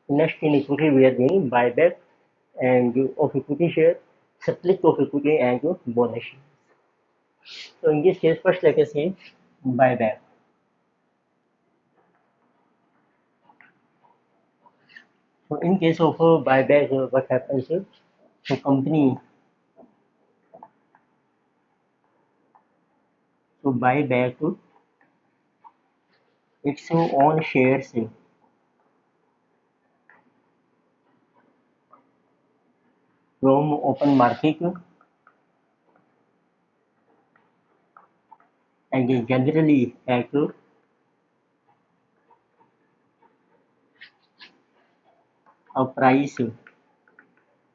Next, in equity, we are doing buyback and of equity share, split of equity and bonus share. So in this case, first let us see buyback. So in case of buyback, what happens is the company to buy back its own shares from open market and generally at a price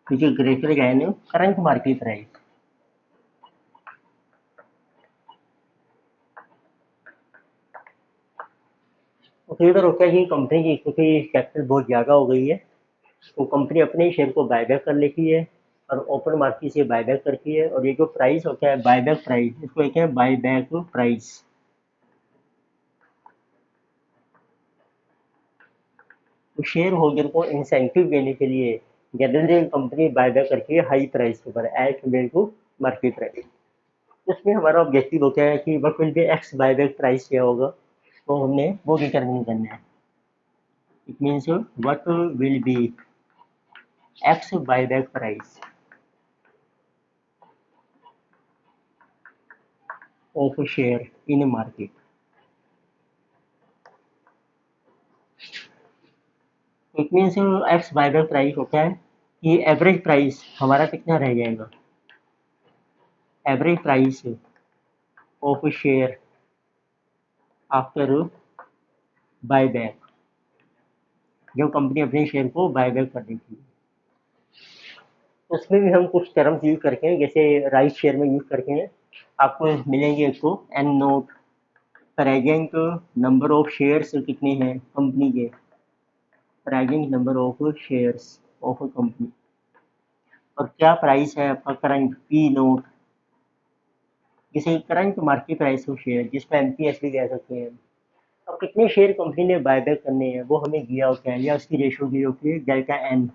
which is greater than current market price. तो कई बार होता है कि company की equity capital बहुत ज़्यादा हो गई है, तो कंपनी अपने शेयर को बायबैक कर लेती है और ओपन मार्केट से बायबैक करती है, और ये जो प्राइस होता है बायबैक प्राइस, इसको कहते हैं बायबैक प्राइस। तो शेयर होल्डर को इंसेंटिव देने के लिए जनरली कंपनी बायबैक करती है हाई प्राइस के ऊपर as compared to market price. उसमें हमारा ऑब्जेक्टिव होता है कि what will be ex buyback price क्या होगा, तो हमने वो डिटरमिन करना है। It means what will be ex buyback price of share in market. It means ex buyback price होता है कि एवरेज प्राइस हमारा कितना रह जाएगा, average price of share after buyback, जब कंपनी अपने शेयर को बायबैक कर देती है। उसमें भी हम कुछ टर्म्स यूज करके हैं, जैसे राइट शेयर में यूज करके हैं, आपको मिलेंगे इसको N naught, present number of shares कितने हैं कंपनी के, present number of shares of company, और क्या प्राइस है आपका करंट पी नोट, जिसे current market price of share, जिसको एमपीएस भी कह सकते हैं। अब कितने शेयर कंपनी ने बायबैक करने हैं वो हमें दिया होता है, या उसकी रेशो दी होती है डेल्टा एन,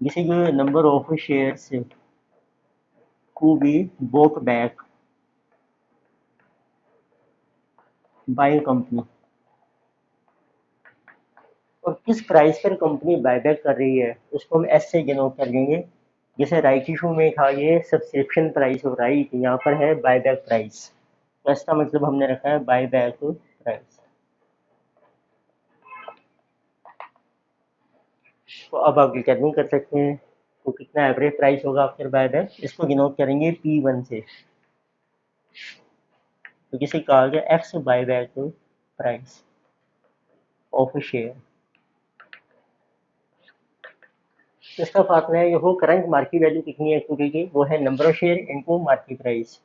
जिसे जो number of shares to be bought back by company, और किस प्राइस पर कंपनी बायबैक कर रही है उसको हम एस से डिनोट कर देंगे। जैसे राइट इशू में था ये सब्सक्रिप्शन प्राइस और राइट, यहाँ पर है बायबैक प्राइस, तो इसका मतलब हमने रखा है बायबैक प्राइस। तो अब आप डिटरमिन कर सकते हैं तो कितना एवरेज प्राइस होगा आफ्टर बायबैक, इसको डिनोट करेंगे P1 से, तो जिसे कहा गया x buyback price of share. इसका फार्मूला है, वो करंट मार्केट वैल्यू कितनी है इक्विटी की, वो है number of share into market price.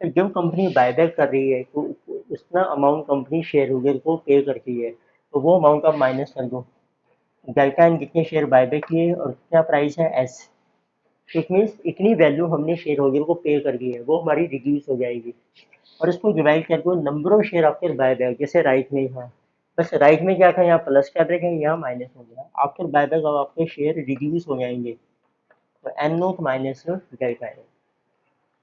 तो जब कंपनी बायबैक कर रही है तो उतना अमाउंट कंपनी शेयर होल्डर को पे करती है, तो वो अमाउंट आप माइनस कर दो, डेल्टा एन कितने शेयर बायबैक किए और कितना प्राइस है एस, इट मीन्स इतनी वैल्यू हमने शेयर होल्डर को पे कर दी है, वो हमारी रिड्यूस हो जाएगी, और इसको डिवाइड कर दो number of share after buyback, जैसे राइट में था, बस राइट में क्या था, यहाँ प्लस का ब्रेक है, यहाँ माइनस हो गया, आफ्टर बायबैक अब आपके शेयर रिड्यूस हो जाएंगे, तो N naught minus delta N.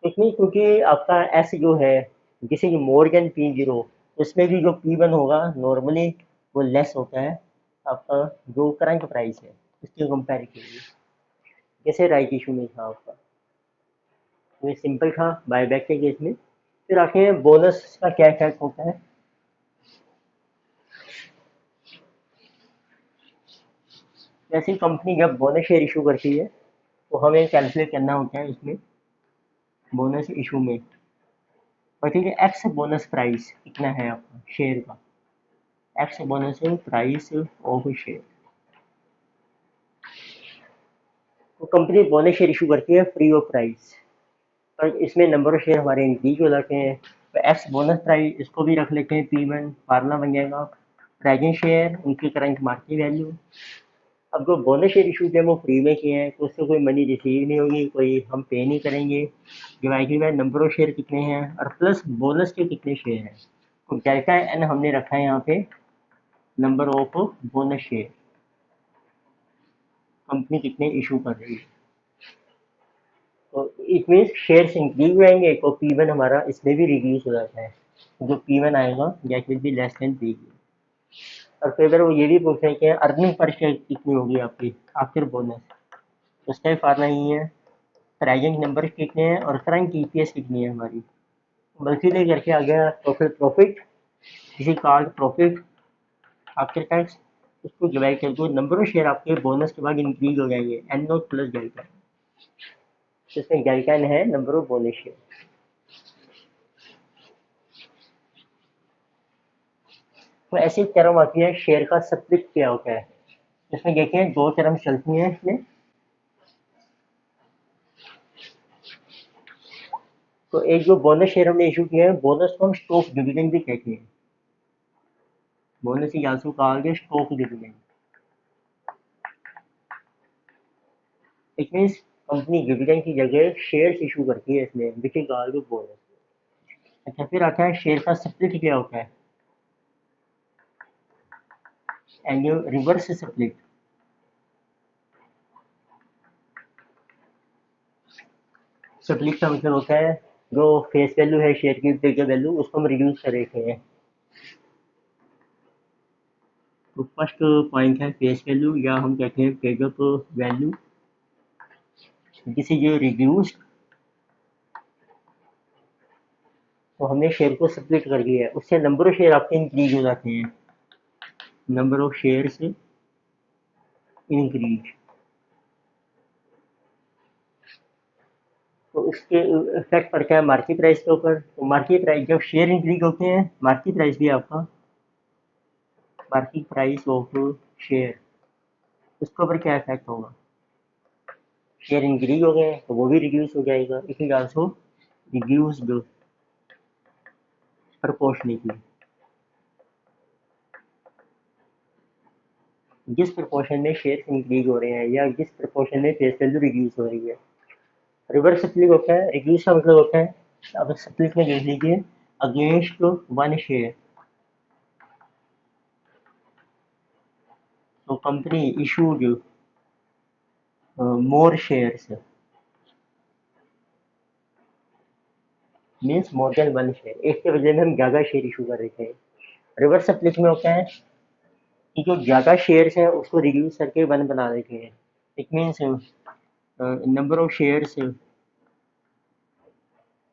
इसमें क्योंकि आपका एस जो है जिसे मोर देन P0, उसमें भी जो P1 होगा नॉर्मली वो लेस होता है आपका जो करंट प्राइस है उसके कंपेयर के लिए, जैसे राइट इशू में था आपका, तो ये सिंपल था बायबैक के केस में। फिर आखिर बोनस का क्या इफेक्ट होता है, जैसे कंपनी जब बोनस शेयर इशू करती है तो हमें कैलकुलेट करना होता है इसमें बोनस इशू में, और ठीक है एक्स बोनस प्राइस कितना है आपका शेयर का, x bonus price of share. तो कंपनी बोनस शेयर इशू करती है फ्री ऑफ प्राइस, पर इसमें नंबर ऑफ शेयर हमारे इंक्रीज हो जाते हैं, तो एक्स बोनस प्राइस इसको भी रख लेते हैं P1, फार्मूला बन जाएगा प्रेजेंट शेयर उनकी करंट मार्केट वैल्यू। अब जो बोनस शेयर इशू किए वो फ्री में किए हैं, तो उससे कोई मनी रिसीव नहीं होगी, कोई हम पे नहीं करेंगे, divided by number of share कितने हैं और प्लस बोनस के कितने शेयर हैं, तो डेल्टा एन हमने रखा है यहाँ पे number of bonus share, company कितने इशू कर रही है। तो इट मीन्स शेयर्स इंक्रीज रहेंगे तो P1 हमारा इसमें भी रिड्यूस हो जाता है, जो P1 आएगा that will be less than P2। और फिर अगर वो ये भी पूछ रहे हैं कि अर्निंग पर शेयर कितनी होगी आपकी आफ्टर बोनस, उसका भी फार्मूला ही है, प्रेजेंट नंबर कितने हैं और करंट ईपीएस कितनी है हमारी, मल्टीप्लाई करके आ गया टोटल प्रॉफिट, किसी कॉल्ड प्रॉफिट आफ्टर टैक्स, उसको डिवाइड कर दो, नंबर ऑफ शेयर आपके बोनस के बाद इंक्रीज हो जाएंगे, एन नॉट प्लस डेल्टा, जिसमें डेल्टा एन है नंबर ऑफ बोनस शेयर। तो ऐसी टर्म आती है शेयर का सप्लिट क्या होता है, इसमें देखिए दो टर्म चलती हैं इसमें। तो एक जो बोनस शेयर हमने इशू किया है, बोनस को हम स्टॉक डिविडेंड भी कहते हैं, bonus is also called stock dividend. It means company dividend की जगह शेयर्स इशू करती है इसमें, विच इज कॉल्ड बोनस। अच्छा, फिर आता है शेयर का स्प्लिट क्या होता है, एंड रिवर्स स्प्लिट। स्प्लिट का मतलब होता है जो फेस वैल्यू है शेयर की पेगर वैल्यू, उसको हम रिड्यूस कर देते हैं। तो फर्स्ट पॉइंट है फेस वैल्यू, या हम कहते हैं पेगअप वैल्यू, दिस इज रिड्यूस्ड। तो हमने शेयर को स्प्लिट कर दिया है, उससे नंबर ऑफ शेयर आपके इंक्रीज हो जाते हैं, नंबर ऑफ शेयर्स इंक्रीज। तो इसके इफेक्ट पड़ता है मार्केट प्राइस के ऊपर। तो मार्केट प्राइस जब शेयर इंक्रीज होते हैं, मार्केट प्राइस भी आपका, मार्केट प्राइस ऑफ शेयर, उसके ऊपर क्या इफेक्ट होगा, शेयर इंक्रीज हो गए तो वो भी रिड्यूस हो जाएगा, it is also reduced proportionately. जिस प्रपोर्शन में शेयर इंक्रीज हो रहे हैं या जिस प्रपोर्शन में फेस वैल्यू रिड्यूस हो रही है। रिवर्स स्प्लिट होता है, रिड्यूस का मतलब होता है, अब स्प्लिट में देख लीजिए, अगेंस्ट वन शेयर, तो company issued more shares, means more than one share, एक के बदले में हम ज़्यादा शेयर इशू कर रहे थे। रिवर्स स्प्लिट में होता है कि जो ज़्यादा शेयर्स हैं उसको रिड्यूस करके वन बना देते हैं, it means number of shares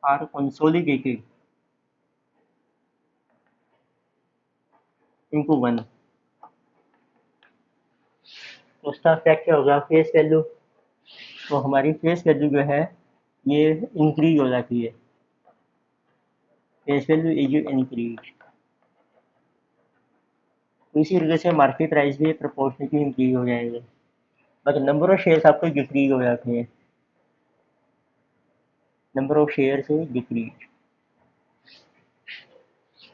are consolidated into one. तो उसका इफेक्ट क्या होगा, फेस वैल्यू, तो हमारी फेस वैल्यू जो है ये इंक्रीज हो जाती है, फेस वैल्यू इज इंक्रीज। तो इसी वजह से मार्केट प्राइस भी प्रोपोर्शनली इंक्रीज हो जाएगा, बट नंबर ऑफ शेयर्स आपको डिक्रीज हो जाते हैं, number of shares decrease.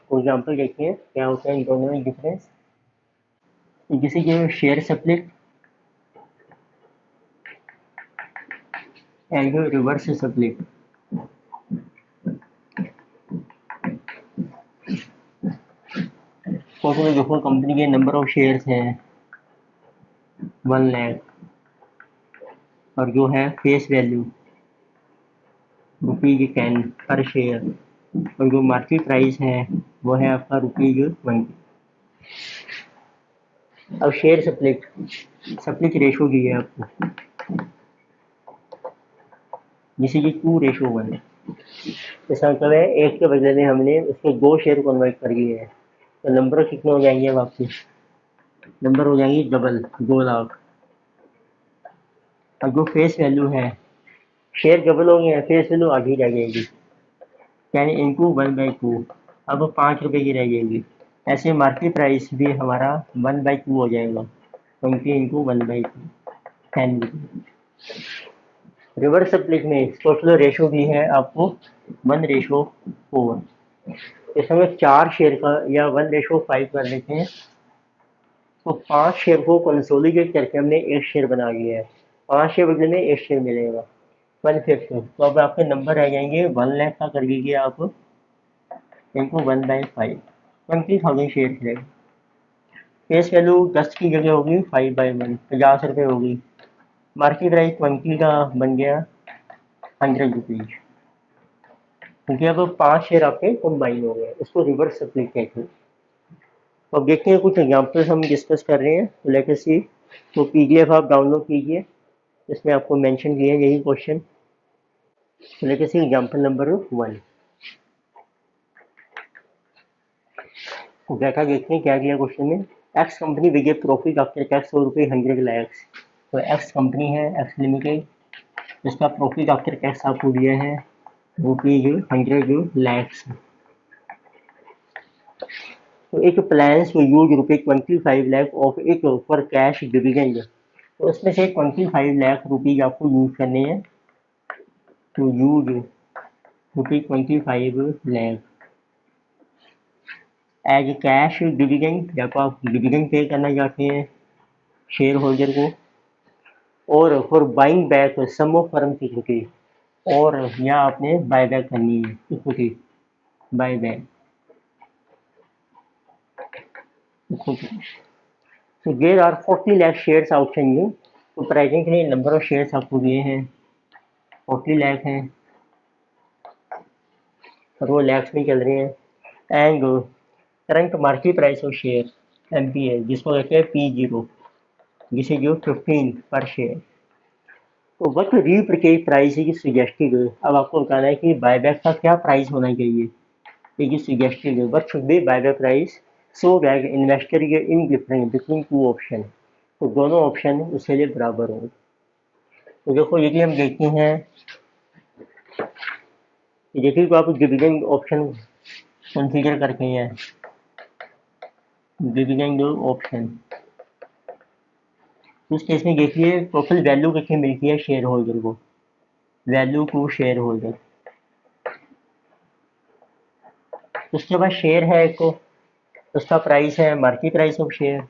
For example देखिए क्या होता है इन दोनों में डिफरेंस, जैसे कि share split and reverse split. तो देखो कंपनी के नंबर ऑफ शेयर्स हैं 1 लाख, और जो है फेस वैल्यू ₹10 पर शेयर, और जो मार्केट प्राइस है वो है आपका ₹20। अब शेयर स्प्लिट, स्प्लिट रेशो दी है आपको, जैसे कि 2:1, इसका मतलब है एक के बदले में हमने उसके 2 शेयर कन्वर्ट कर दिए हैं, तो नंबर कितने हो जाएंगे, अब आपके नंबर हो जाएंगे डबल, 2 लाख। और जो फेस वैल्यू है, शेयर डबल हो गए हैं, फेस वैल्यू आधी रह जाएगी, यानी इंटू 1/2, अब 5 रुपये की रह जाएगी। ऐसे मार्केट प्राइस भी हमारा 1/2 हो जाएगा, 20 इंटू 1/2, 10 रुपये। रिवर्स स्प्लिट में टोटल रेशो भी है आपको 1:4, इसमें हम 4 शेयर का या 1:5 कर लेते हैं, तो 5 शेयर को कंसोलिडेट करके हमने एक शेयर बना लिया है, 5 शेयर बदले में एक शेयर मिलेगा 1/5। तो अब आपके नंबर आ जाएंगे 1 लाख का कर लीजिए आप, इनको 1/5, 20,000 शेयर रहेगा। फेस वैल्यू 10 की जगह होगी 5/1, 50 रुपये होगी। मार्केट प्राइस 20 का बन गया 100 रुपीज, क्योंकि अब 5 शेयर आपके कंबाइन हो गए, इसको रिवर्स सप्लिट कहते हैं। तो अब देखते हैं कुछ एग्जांपल्स हम डिस्कस कर रहे हैं, तो लेट अस सी। तो पीडीएफ आप डाउनलोड कीजिए, इसमें आपको मेंशन किया है यही क्वेश्चन। तो let us see example number 1। तो बैठा देखते हैं क्या दिया क्वेश्चन में। X company will give profit after tax of रुपये 100 लैक्स। तो एक्स कंपनी है, एक्स लिमिटेड, इसका प्रॉफिट आफ्टर टैक्स आपको दिया है रुपीज 100 लैक्स। तो एक plans to use ₹25 lakh of it for cash dividend. तो उसमें से 25 लाख रुपीज आपको यूज करने हैं, to use ₹25 lakh as cash dividend, जब आप डिविडेंड पे करना चाहते हैं शेयर होल्डर को, और for buying back some of firm equity, और यहाँ आपने बाय बैक करनी है equity, buy back equity. So there are 40 lakh shares outstanding। तो प्रेजेंटली नंबर ऑफ शेयर्स आपको दिए हैं 40 लाख हैं, और वो लैक्स में चल रहे हैं। And current market price of share MPA, जिसको कहते हैं P0, जिसे जो 15 पर शेयर। तो वट रीपरचेज प्राइस है सजेस्टेड। अब आपको बताना है कि बायबैक का क्या प्राइस होना चाहिए, ये सजेस्टेड है। What should be buyback price so that investor ये इन डिफरेंट बिटवीन 2 ऑप्शन, तो दोनों ऑप्शन उसके लिए बराबर हों। तो देखो यदि हम देखते हैं, देखिए तो आप डिविडेंड ऑप्शन कंसीडर करते हैं, डिविडेंड ऑप्शन, उस केस में देखिए टोटल वैल्यू कितनी मिलती है शेयर होल्डर को, वैल्यू टू शेयर होल्डर। उसके बाद शेयर है एक, उसका प्राइस है मार्केट प्राइस ऑफ शेयर,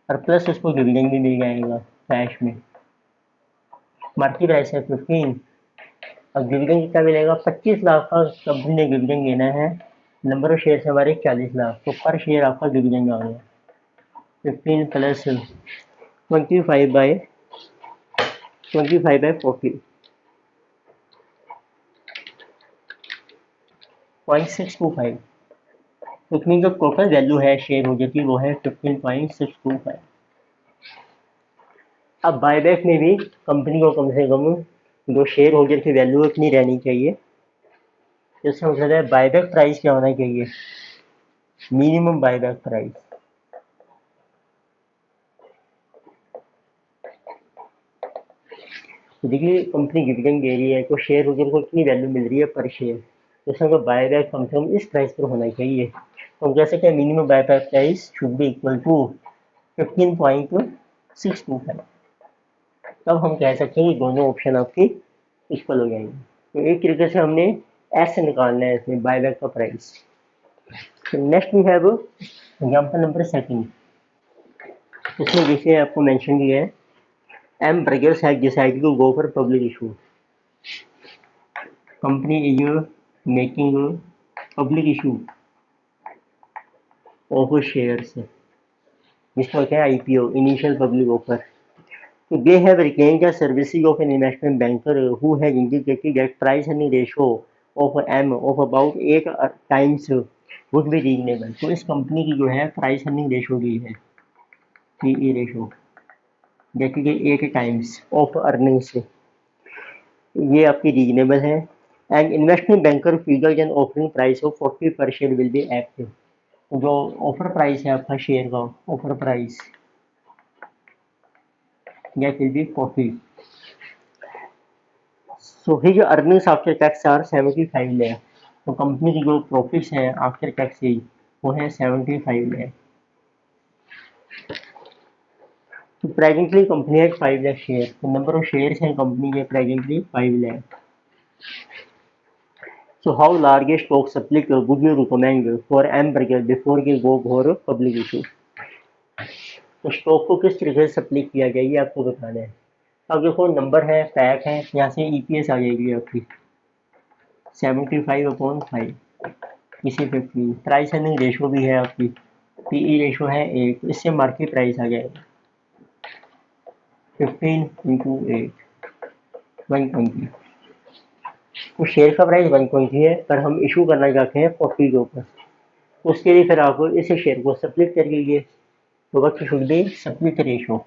और प्लस उसको डिविडेंड भी मिल जाएगा कैश में। मार्केट प्राइस है 15, अब डिविडेंड कितना मिलेगा 25 लाख का कंपनी ने डिविडेंड देना है, नंबर ऑफ शेयर हमारे 40 लाख, तो पर शेयर आपका डिविडेंड आ गया 15 प्लस 25/40, 0.625। उसमें जो टोटल वैल्यू है शेयर होल्डर की वो है 15.625। अब बायबैक में भी कंपनी को कम से कम जो शेयर होल्डर की वैल्यू इतनी रहनी चाहिए, इसका मतलब है बायबैक प्राइस क्या होना चाहिए, मिनिमम बायबैक प्राइस। देखिए कंपनी डिविडेंड दे रही है तो शेयर होल्डर को कितनी वैल्यू मिल रही है पर शेयर, तो इसका बायबैक कम से कम इस प्राइस पर होना चाहिए। तो हम कह सकते हैं minimum buyback price should be equal to 15.625। तब हम कह सकते हैं कि दोनों ऑप्शन आपके इक्वल हो जाएंगे। तो एक तरीके से हमने एस निकालना है इसमें बायबैक का price. Next we have example number 2। इसमें जैसे आपको मेंशन किया है, M Burgers has decided to go for public issue। Company is making a public issue of shares, जिसको कहते हैं IPO, initial public offer। So they have retained the services of an investment banker who has indicated that price earning ratio of M of about 8 times would be reasonable। तो इस company की जो है price earning ratio दी है, PE ratio, जैसे कि 8 times of earning से, ये आपकी रीजनेबल है। And investment banker figure and offering price of 40 per share will be active. जो ऑफर प्राइस है आपका शेयर का, offer price that will be 40। So his earnings after tax are 75 lakh. तो company की जो प्रॉफिट्स है आफ्टर टैक्स ही वो है 75 लाख। तो प्रेजेंटली कंपनी है 5 लाख शेयर, तो नंबर ऑफ शेयर्स हैं कंपनी के presently 5 lakh. So how large stock split would you recommend for M Burger before you go for public issue? तो स्टॉक को किस तरीके से स्प्लिट किया जाए ये आपको बताना है। अब देखो नंबर है, पैक है, यहाँ से EPS आ जाएगी आपकी 75/5, इसी 15। प्राइस अर्निंग रेशो भी है आपकी पीई रेशो है 8, तो इससे मार्केट प्राइस आ जाएगा 15 इंटू 8, 120। तो शेयर का प्राइस 120 है, पर हम इशू करना चाहते हैं 40 के ऊपर। उसके लिए फिर आप इस शेयर को स्प्लिट कर लीजिए। तो वक्त शुड बी स्प्लिट रेशो।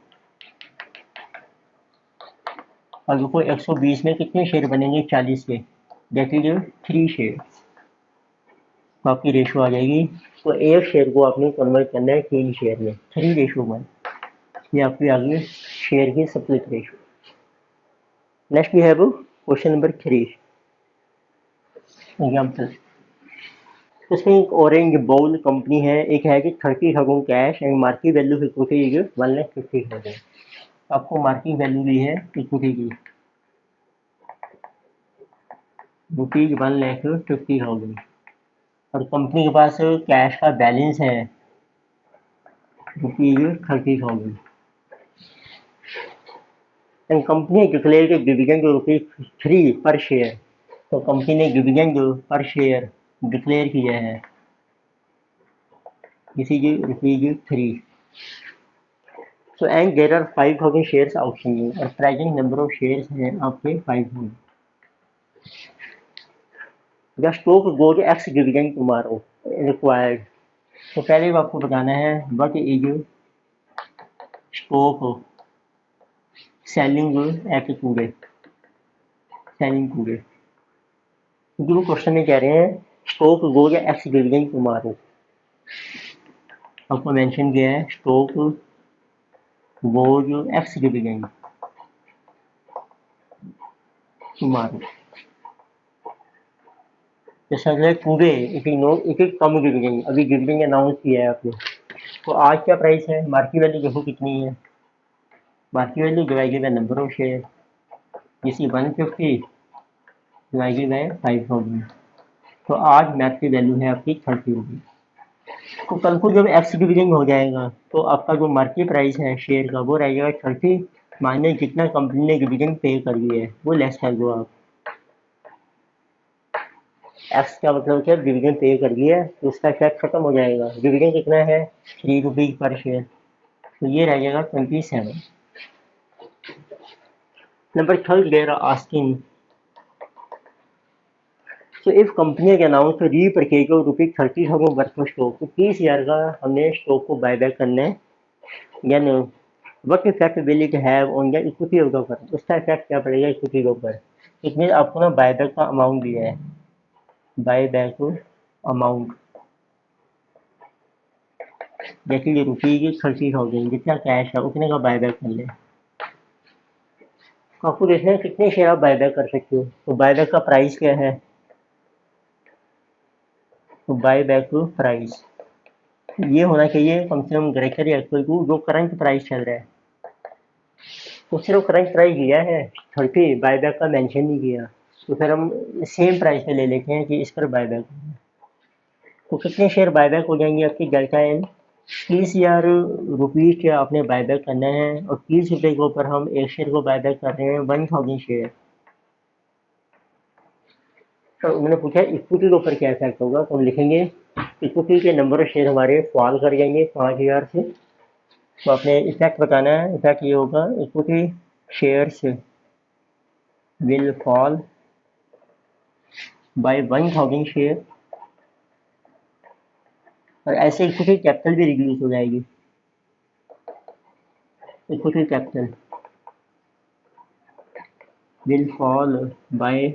और देखो 120 में कितने शेयर बनेंगे, 40 के, दैट इज 3 शेयर। तो आपकी रेशो आ जाएगी। तो एक शेयर को आपने कन्वर्ट करना है 3 शेयर में, 3:1। ये आपकी आ गई शेयर की split ratio. Next we have question number 3 example. इसमें एक ऑरेंज बाउल कंपनी है, एक है कि 30,000 cash and market value equity is 1,50,000। आपको मार्केट वैल्यू दी है इक्विटी की रुपीज 1,50,000, और कंपनी के पास कैश का बैलेंस है रुपीज 30,000 एंड कंपनी डिक्लेयर के डिविडेंड ₹3 पर शेयर। तो कंपनी ने डिविडेंड पर शेयर डिक्लेयर किया है, इसी की ₹3। So and there are 5,000 shares outstanding, और प्रेजेंट नंबर ऑफ शेयर्स हैं आपके 5,000। The stock goes ex dividend tomorrow required. तो पहले आपको बताना है what is stock selling at today, selling today. क्योंकि वो क्वेश्चन में कह रहे हैं stock goes ex dividend tomorrow. आपको मेंशन किया है stock goes ex dividend tomorrow. जैसा कि today it is no, it is cum dividend, अभी डिविडेंड अनाउंस किया है आपने। तो आज क्या प्राइस है, मार्केट वैल्यू देखो कितनी है, market value divided by number of share, इसी 150 डिवाइडेड बाय 5,000। तो आज मार्केट वैल्यू है आपकी 30 रुपीज। तो कल को जब एक्स डिविडेंड हो जाएगा तो आपका जो मार्केट प्राइस है शेयर का वो रहेगा 30 माइनस जितना कंपनी ने डिविडेंड पे कर दिया है वो लेस कर दो आप। एक्स का मतलब क्या, डिविडेंड पे कर दिया है तो उसका इफेक्ट खत्म हो जाएगा। डिविडेंड कितना है, 3 रुपीज पर शेयर, तो ये रह जाएगा 27। नंबर थर्ड दे रहा आस्किंग, तो इफ कंपनी के अनाउंस री purchase of ₹30,000 worth of stock, तो 30,000 का हमने स्टॉक को बाय बैक करना है, यानी what effect will it have on the equity of the firm, उसका इफेक्ट क्या पड़ेगा इक्विटी के ऊपर। इसमें आपको ना बाय बैक का अमाउंट दिया है, बाय बैक अमाउंट जैसे ये ₹30,000, जितना कैश है उतने का बाय बैक कर ले। आपको देखना है कितने शेयर आप बाय बैक कर सकते हो। तो बाय बैक का प्राइस क्या है, तो बाय बैक प्राइस ये होना चाहिए कम से कम ग्रेटर या इक्वल टू जो करंट प्राइस चल रहा है। तो सिर्फ करंट प्राइस दिया है 30, बाय बैक का मेंशन नहीं किया, तो फिर हम सेम प्राइस पे ले लेते हैं कि इस पर बाय बैक। तो कितने शेयर बाय बैक हो जाएंगे आपकी डेल्टा एन, 30,000 रुपीज़ के आपने बाय बैक करना है, और 30 रुपये के ऊपर हम एक शेयर को बाय बैक कर रहे हैं 1,000 शेयर। तो उन्होंने पूछा इक्विटी के ऊपर क्या इफेक्ट होगा, तो हम लिखेंगे इक्विटी के नंबर ऑफ शेयर हमारे फॉल कर जाएंगे 5,000 से। तो आपने इफेक्ट बताना है, इफेक्ट ये होगा equity shares will fall bye 1,000 share, और ऐसे इक्विटी कैपिटल भी रिड्यूस हो जाएगी। Equity capital will fall by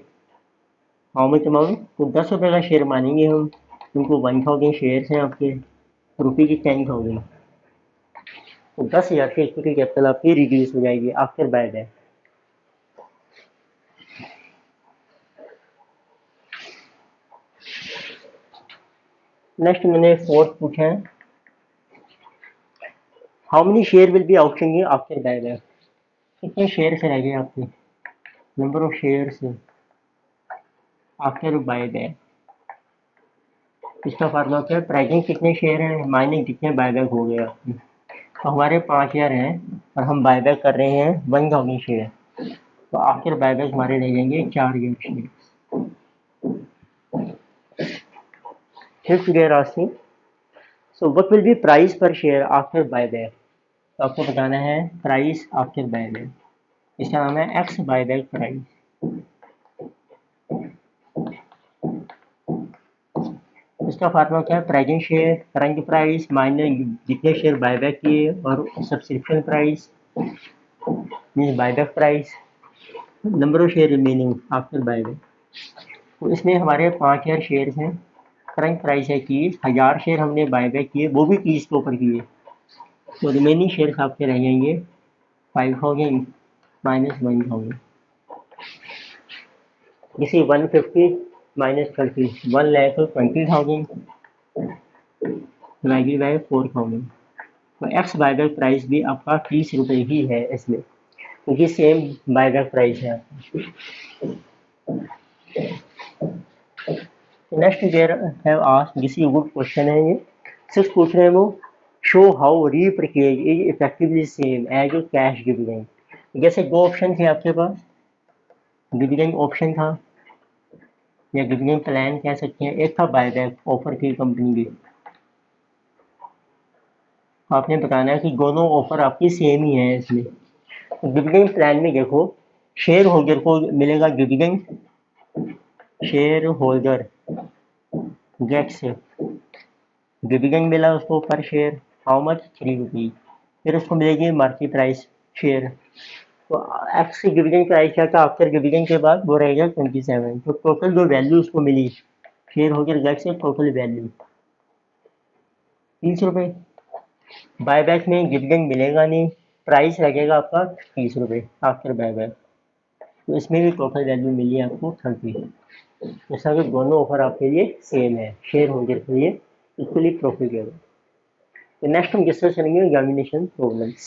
how much amount, तो 10 रुपये का शेयर मानेंगे हम, क्योंकि 1,000 शेयर्स हैं आपके, रुपये की 10,000, तो 10,000 की इक्विटी कैपिटल आपकी रिड्यूस हो जाएगी आफ्टर बाय बैक। नेक्स्ट मैंने फोर्थ पूछा है how many share will B outstanding after buy back, कितने शेयर से रह गए आपके, number of shares after buy back. इसका फार्मूला क्या है, प्रेजेंट कितने शेयर हैं माइनस जितने बाय बैक हो गए आपके। तो हमारे 5,000 हैं और हम बाय बैक कर रहे हैं 1,000 शेयर, तो आफ्टर बाय बैक हमारे रह जाएंगे 4,000 share. Fifth year asking so what will be price पर शेयर आफ्टर बायबैक। तो आपको बताना है प्राइस आफ्टर बायबैक, इसका नाम है एक्स बायबैक प्राइस। इसका फार्मूला क्या है, present share current price minus जितने शेयर बायबैक किए और subscription price mean buyback price, number of share remaining after buyback. तो इसमें हमारे 5000 शेयर हैं, करंट प्राइस है 30, 1000 शेयर हमने बायबैक किए, वो भी 30 के ऊपर किए, तो रिमेनिंग शेयर आपके रह जाएंगे 5000 माइनस 1000। इसी 150 माइनस 30, 1,20,000 डिवाइडेड बाय 4000। तो एक्स बायबैक प्राइस भी आपका 30 रुपये ही है इसमें, क्योंकि सेम बायबैक प्राइस है। Next there have asked, this is good question है ये। सिक्स पूछ रहे हैं वो, show how repurchase is effectively same as a cash dividend. जैसे दो ऑप्शन थे आपके पास, डिविडेंड ऑप्शन था या डिविडेंड प्लान कह सकते हैं, एक था बायबैक ऑफर थी कंपनी की। आपने बताना है कि दोनों ऑफर आपकी सेम ही है इसमें। डिविडेंड प्लान में देखो, शेयर होल्डर को मिलेगा dividend, share holder gets dividend मिला उसको पर शेयर, हाउ मच 3 रुपीज, फिर उसको मिलेगी मार्केट प्राइस शेयर। तो एक्स की डिविडेंड प्राइस क्या था आफ्टर डिविडेंड के बाद, वो रहेगा 27। तो टोटल जो वैल्यू उसको मिली share holder gets total value 30 रुपये। बायबैक में डिविडेंड मिलेगा नहीं, प्राइस लगेगा आपका 30 रुपये आफ्टर बायबैक, तो इसमें भी टोटल वैल्यू मिली आपको 30। जैसा कि दोनों ऑफर आपके लिए सेम है, शेयर होल्डर के लिए इक्वली प्रॉफिटेबल। तो नेक्स्ट हम डिस्कस करेंगे एग्जामिनेशन प्रॉब्लम्स।